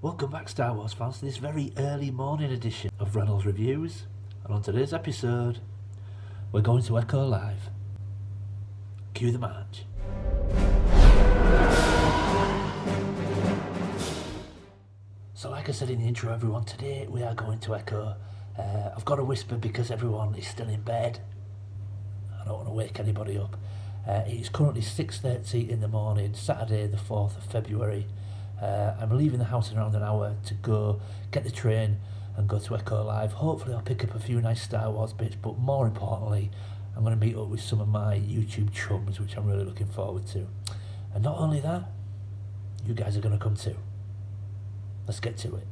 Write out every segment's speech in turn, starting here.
Welcome back, Star Wars fans, to this very early morning edition of Reynolds Reviews. And on today's episode, we're going to Echo Live. Cue the march. So like I said in the intro, everyone, today we are going to Echo. I've got to whisper because everyone is still in bed. I don't want to wake anybody up. It's currently 6:30 in the morning, Saturday the 4th of February. I'm leaving the house in around an hour to go get the train and go to Echo Live. Hopefully I'll pick up a few nice Star Wars bits, but more importantly, I'm going to meet up with some of my YouTube chums, which I'm really looking forward to. And not only that, you guys are going to come too. Let's get to it.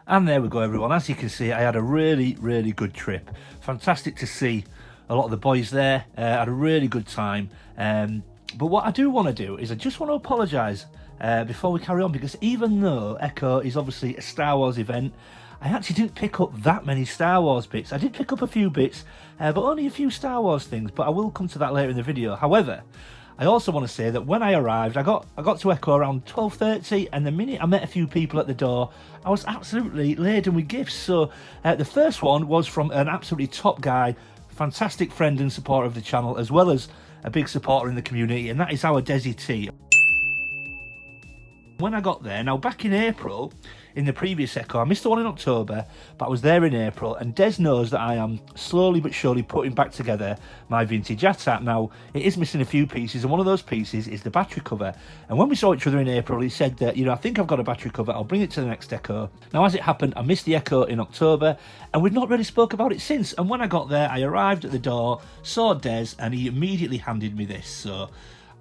And there we go, everyone. As you can see, I had a really, really good trip. Fantastic to see a lot of the boys there. I had a really good time. But what I do want to do is I just want to apologise before we carry on, because even though Echo is obviously a Star Wars event, I actually didn't pick up that many Star Wars bits. I did pick up a few bits, but only a few Star Wars things, but I will come to that later in the video. However, I also want to say that when I arrived, I got to Echo around 12:30, and the minute I met a few people at the door, I was absolutely laden with gifts. So the first one was from an absolutely top guy, fantastic friend and supporter of the channel, as well as a big supporter in the community, and that is our Desi T. When I got there, now back in April, in the previous Echo, I missed the one in October, but I was there in April, and Des knows that I am slowly but surely putting back together my vintage ATAT. Now, it is missing a few pieces, and one of those pieces is the battery cover. And when we saw each other in April, he said that, I think I've got a battery cover, I'll bring it to the next Echo. Now, as it happened, I missed the Echo in October, and we've not really spoke about it since. And when I got there, I arrived at the door, saw Des, and he immediately handed me this. So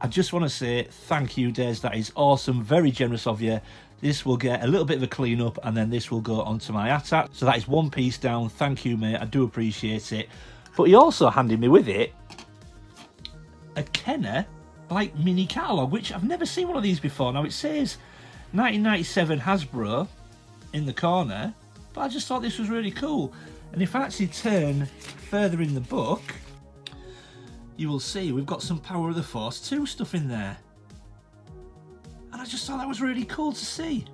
I just want to say thank you, Des. That is awesome, very generous of you. This will get a little bit of a clean up, and then this will go onto my ATAT. So that is one piece down. Thank you, mate. I do appreciate it. But he also handed me with it a Kenner mini catalogue, which I've never seen one of these before. Now it says 1997 Hasbro in the corner, but I just thought this was really cool. And if I actually turn further in the book, you will see we've got some Power of the Force 2 stuff in there. And I just thought that was really cool to see.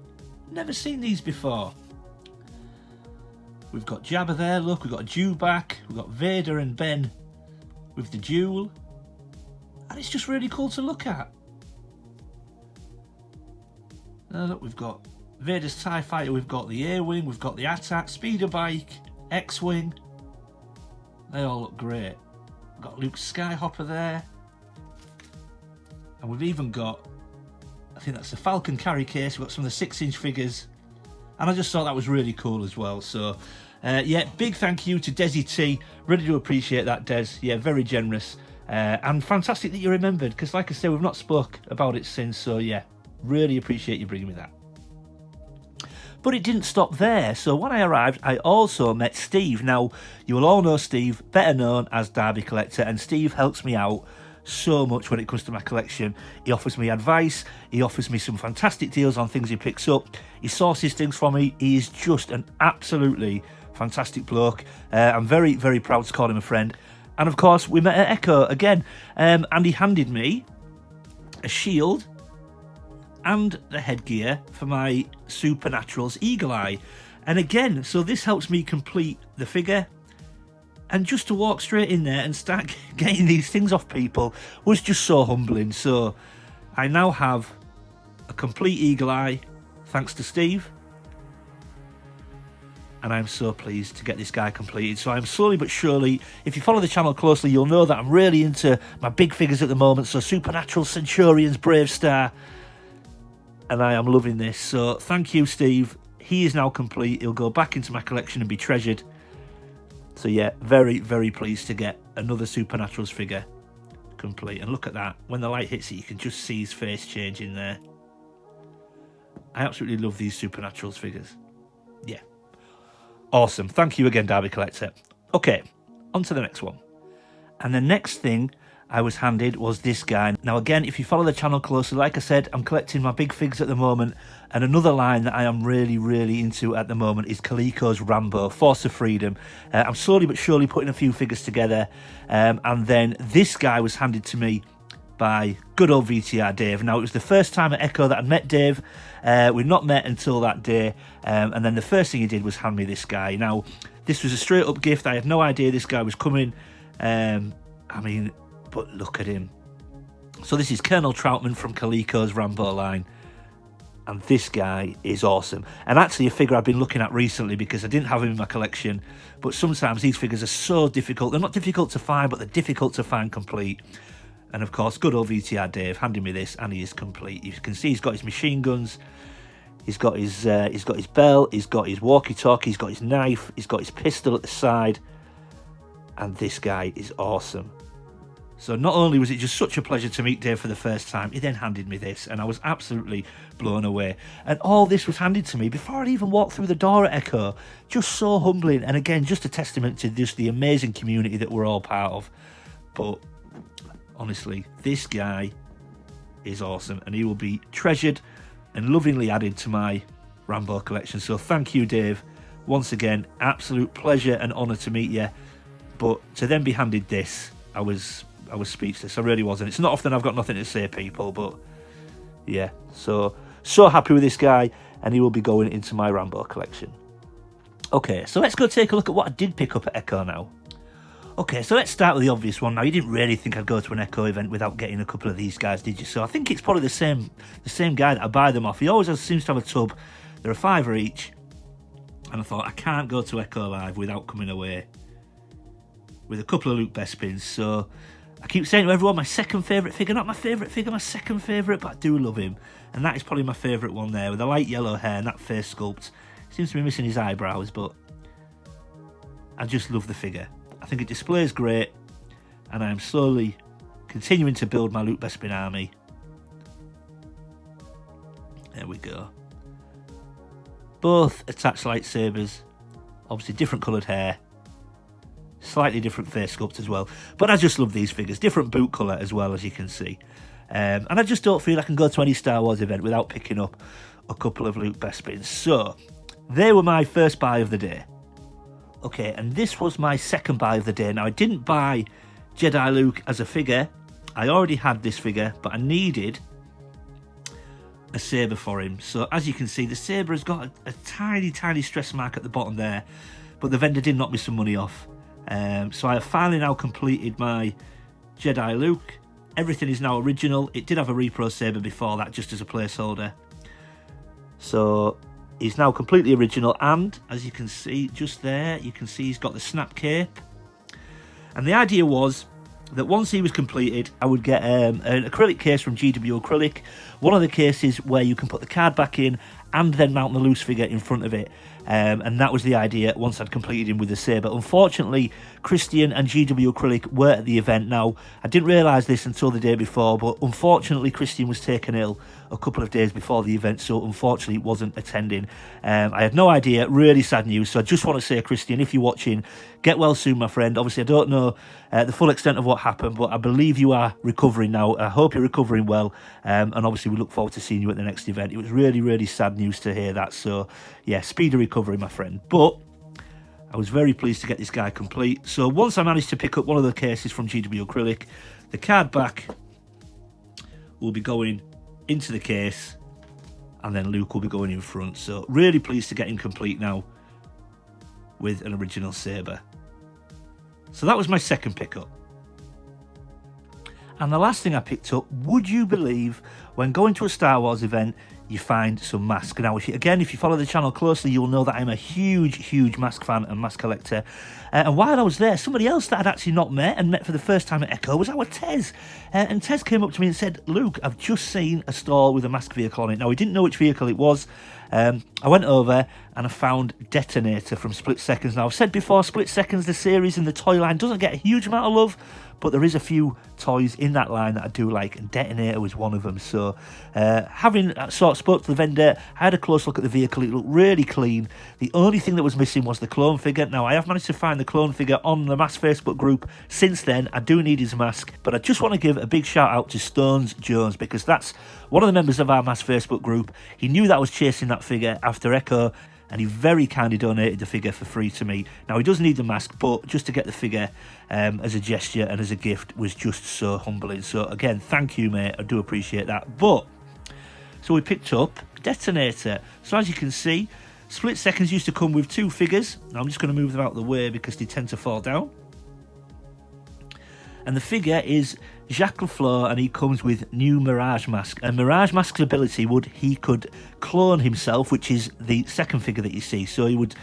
Never seen these before. We've got Jabba there, look, we've got a Dewback, we've got Vader and Ben with the duel. And it's just really cool to look at. Now look, we've got Vader's TIE Fighter, we've got the A-Wing, we've got the ATAT, Speeder Bike, X-Wing. They all look great. We've got Luke's Skyhopper there. And we've even got, I think that's the Falcon carry case. We've got some of the 6-inch figures. And I just thought that was really cool as well. So, yeah, big thank you to Desi T. Really do appreciate that, Des. Yeah, very generous. And fantastic that you remembered, because like I say, we've not spoke about it since. So, yeah, really appreciate you bringing me that. But it didn't stop there. So when I arrived, I also met Steve. Now, you will all know Steve, better known as Derby Collector, and Steve helps me out so much when it comes to my collection. He offers me advice, he offers me some fantastic deals on things he picks up, he sources things for me. He is just an absolutely fantastic bloke. I'm very, very proud to call him a friend. And of course, we met at Echo again, and he handed me a shield and the headgear for my Supernaturals Eagle Eye. And again, so this helps me complete the figure. And just to walk straight in there and start getting these things off people was just so humbling. So I now have a complete Eagle Eye, thanks to Steve. And I'm so pleased to get this guy completed. So I'm slowly but surely, if you follow the channel closely, you'll know that I'm really into my big figures at the moment. So Supernatural Centurions, Brave Star. And I am loving this. So thank you, Steve. He is now complete. He'll go back into my collection and be treasured. So yeah, very, very pleased to get another Supernaturals figure complete. And look at that. When the light hits it, you can just see his face changing there. I absolutely love these Supernaturals figures. Yeah. Awesome. Thank you again, Derby Collector. Okay, on to the next one. And the next thing I was handed was this guy. Now again, if you follow the channel closely, like I said, I'm collecting my big figs at the moment, and another line that I am really, really into at the moment is Coleco's Rambo, Force of Freedom. I'm slowly but surely putting a few figures together, and then this guy was handed to me by good old VTR Dave. Now, it was the first time at Echo that I'd met Dave. We'd not met until that day, and then the first thing he did was hand me this guy. Now, this was a straight up gift. I had no idea this guy was coming. I mean, but look at him. So this is Colonel Troutman from Coleco's Rambo line. And this guy is awesome. And actually a figure I've been looking at recently because I didn't have him in my collection. But sometimes these figures are so difficult. They're not difficult to find, but they're difficult to find complete. And of course, good old VTR Dave handing me this, and he is complete. You can see he's got his machine guns. He's got his belt. He's got his walkie-talkie. He's got his knife. He's got his pistol at the side. And this guy is awesome. So not only was it just such a pleasure to meet Dave for the first time, he then handed me this, and I was absolutely blown away. And all this was handed to me before I'd even walked through the door at Echo. Just so humbling, and again, just a testament to just the amazing community that we're all part of. But honestly, this guy is awesome, and he will be treasured and lovingly added to my Rambo collection. So thank you, Dave. Once again, absolute pleasure and honour to meet you. But to then be handed this, I was speechless. I really was. And it's not often I've got nothing to say, people, but yeah. So happy with this guy, and he will be going into my Rambo collection. Okay, so let's go take a look at what I did pick up at Echo now. Okay, so let's start with the obvious one. Now, you didn't really think I'd go to an Echo event without getting a couple of these guys, did you? So I think it's probably the same guy that I buy them off. He always seems to have a tub. They're a £5 each. And I thought, I can't go to Echo Live without coming away with a couple of Luke Bespins. So I keep saying to everyone, my second favourite figure, not my favourite figure, my second favourite, but I do love him. And that is probably my favourite one there, with the light yellow hair and that face sculpt. Seems to be missing his eyebrows, but I just love the figure. I think it displays great, and I am slowly continuing to build my Luke Bespin army. There we go. Both attached lightsabers, obviously different coloured hair, slightly different face sculpt as well. But I just love these figures, different boot colour as well, as you can see. And I just don't feel I can go to any Star Wars event without picking up a couple of Luke Bespins. So they were my first buy of the day. Okay, and this was my second buy of the day. Now, I didn't buy Jedi Luke as a figure. I already had this figure, but I needed a saber for him. So as you can see, the saber has got a tiny stress mark at the bottom there, but the vendor did knock me some money off. So I have finally now completed my Jedi Luke. Everything is now original. It did have a repro saber before that, just as a placeholder. So he's now completely original, and as you can see just there, you can see he's got the snap cape. And the idea was that once he was completed, I would get an acrylic case from GW Acrylic, one of the cases where you can put the card back in and then mount the loose figure in front of it. And that was the idea once I'd completed him with the saber. Unfortunately, Christian and GW Acrylic were at the event. Now, I didn't realise this until the day before, but unfortunately Christian was taken ill a couple of days before the event, so unfortunately wasn't attending. I had no idea. Really sad news. So I just want to say, Christian, if you're watching, get well soon, my friend. Obviously, I don't know the full extent of what happened, but I believe you are recovering now. I hope you're recovering well, and obviously we look forward to seeing you at the next event. It was really sad news to hear that. So yeah, speedy recovery, my friend. But I was very pleased to get this guy complete. So once I managed to pick up one of the cases from GW Acrylic, the card back will be going into the case, and then Luke will be going in front. So really pleased to get him complete now with an original saber. So that was my second pickup. And the last thing I picked up, would you believe, when going to a Star Wars event, you find some masks. Now, if you follow the channel closely, you'll know that I'm a huge mask fan and mask collector. And while I was there, somebody else that I'd actually not met and met for the first time at Echo was our Tez. And Tez came up to me and said, "Luke, I've just seen a stall with a mask vehicle on it." Now, he didn't know which vehicle it was. I went over and I found Detonator from Split Seconds. Now, I've said before, Split Seconds, the series and the toy line, doesn't get a huge amount of love, but there is a few toys in that line that I do like, and Detonator was one of them. So having sort of spoke to the vendor, I had a close look at the vehicle. It looked really clean. The only thing that was missing was the clone figure. Now, I have managed to find the clone figure on the Mask Facebook group since then. I do need his mask, but I just want to give a big shout out to Stones Jones, because that's one of the members of our Mask Facebook group. He knew that I was chasing that figure after Echo, and he very kindly donated the figure for free to me. Now, he does need the mask, but just to get the figure as a gesture and as a gift was just so humbling. So again, thank you, mate. I do appreciate that. But so we picked up Detonator. So as you can see, Split Seconds used to come with two figures. Now I'm just going to move them out of the way because they tend to fall down. And the figure is Jacques Lafleur, and he comes with new Mirage Mask. And Mirage Mask's ability he could clone himself, which is the second figure that you see. So he would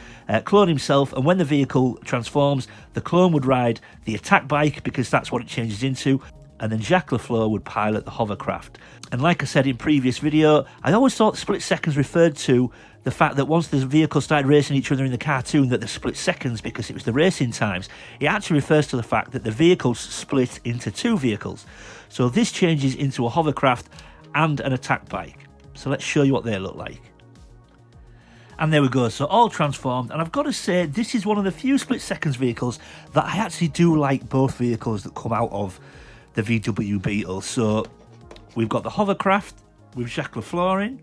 clone himself, and when the vehicle transforms, the clone would ride the attack bike, because that's what it changes into. and then Jacques Lafleur would pilot the hovercraft. And like I said in previous video, I always thought split seconds referred to the fact that once the vehicles started racing each other in the cartoon, that the split seconds because it was the racing times. It actually refers to the fact that the vehicles split into two vehicles. So this changes into a hovercraft and an attack bike. So let's show you what they look like. And there we go, so all transformed. And I've got to say, this is one of the few split seconds vehicles that I actually do like both vehicles that come out of the VW Beetle. So we've got the hovercraft with Jacques Lafleur in.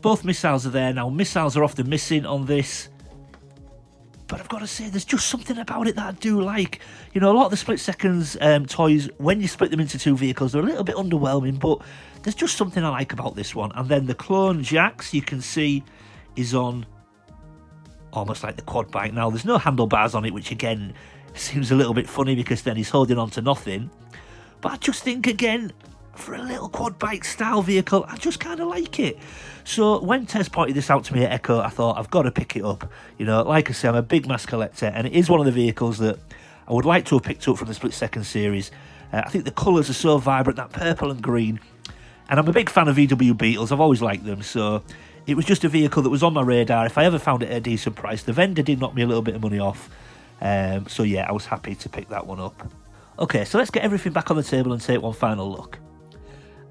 Both missiles are there. Now, missiles are often missing on this, but I've got to say, there's just something about it that I do like. You know, a lot of the split seconds toys, when you split them into two vehicles, they're a little bit underwhelming, but there's just something I like about this one. And then the clone Jax, you can see, is on almost like the quad bike. Now, there's no handlebars on it, which again seems a little bit funny because then he's holding on to nothing. But I just think, again, for a little quad bike style vehicle, I just kind of like it. So when Tess pointed this out to me at Echo, I thought, I've got to pick it up. You know, like I say, I'm a big mass collector, and it is one of the vehicles that I would like to have picked up from the split second series. I think the colours are so vibrant, that purple and green. And I'm a big fan of VW Beetles, I've always liked them, so it was just a vehicle that was on my radar. If I ever found it at a decent price, the vendor did knock me a little bit of money off. So yeah, I was happy to pick that one up. Okay, so let's get everything back on the table and take one final look.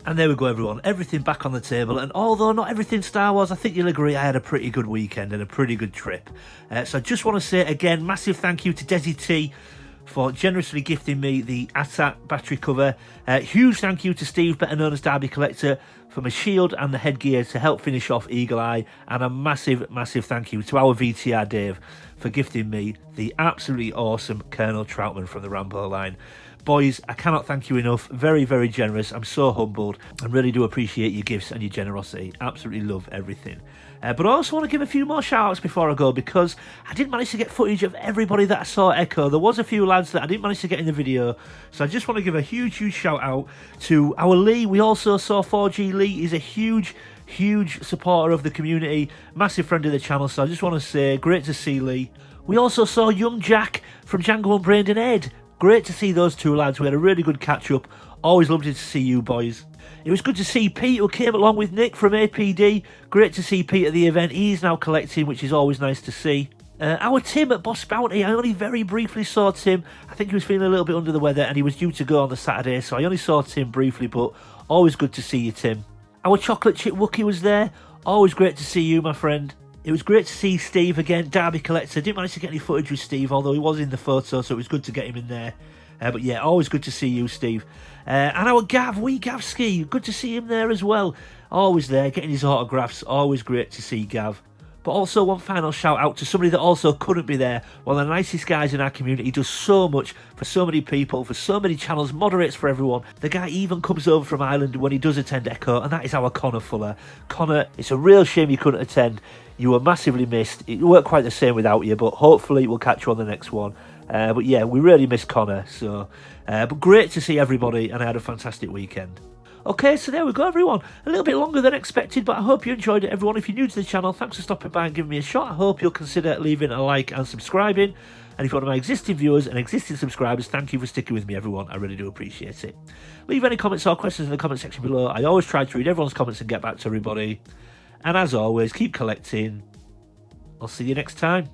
And there we go, everyone, everything back on the table. And although not everything Star Wars, I think you'll agree I had a pretty good weekend and a pretty good trip. So I just want to say again, massive thank you to Desi T for generously gifting me the ATAT battery cover. Huge thank you to Steve, better known as Derby Collector, for my shield and the headgear to help finish off Eagle Eye. And a massive, massive thank you to our VTR Dave for gifting me the absolutely awesome Colonel Troutman from the Rambo line. Boys, I cannot thank you enough. Very, very generous. I'm so humbled and really do appreciate your gifts and your generosity. Absolutely love everything. But I also want to give a few more shout outs before I go, because I didn't manage to get footage of everybody that I saw at Echo. There was a few lads that I didn't manage to get in the video, so I just want to give a huge, huge shout out to our Lee. We also saw 4G Lee. He's a huge supporter of the community, massive friend of the channel, so I just want to say great to see Lee. We also saw young Jack from Django Unbrained and Ed. Great to see those two lads. We had a really good catch up. Always loved to see you boys. It was good to see Pete, who came along with Nick from APD. Great to see Pete at the event. He's now collecting, which is always nice to see. Our Tim at Boss Bounty, I only very briefly saw Tim. I think he was feeling a little bit under the weather and he was due to go on the Saturday, so I only saw Tim briefly, but always good to see you, Tim. Our Chocolate Chip Wookie was there. Always great to see you, my friend. It was great to see Steve again, Derby Collector. Didn't manage to get any footage with Steve, although he was in the photo, so it was good to get him in there. But yeah, always good to see you, Steve. And our Gav, Ski, good to see him there as well. Always there, getting his autographs. Always great to see Gav. But also one final shout out to somebody that also couldn't be there. One of the nicest guys in our community. He does so much for so many people, for so many channels, moderates for everyone. The guy even comes over from Ireland when he does attend Echo, and that is our Connor Fuller. Connor, it's a real shame you couldn't attend. You were massively missed. It weren't quite the same without you, but hopefully we'll catch you on the next one. But yeah, we really miss Connor. So, but great to see everybody, and I had a fantastic weekend. Okay, so there we go, everyone. A little bit longer than expected, but I hope you enjoyed it, everyone. If you're new to the channel, thanks for stopping by and giving me a shot. I hope you'll consider leaving a like and subscribing. And if you're one of my existing viewers and existing subscribers, thank you for sticking with me, everyone. I really do appreciate it. Leave any comments or questions in the comment section below. I always try to read everyone's comments and get back to everybody. And as always, keep collecting. I'll see you next time.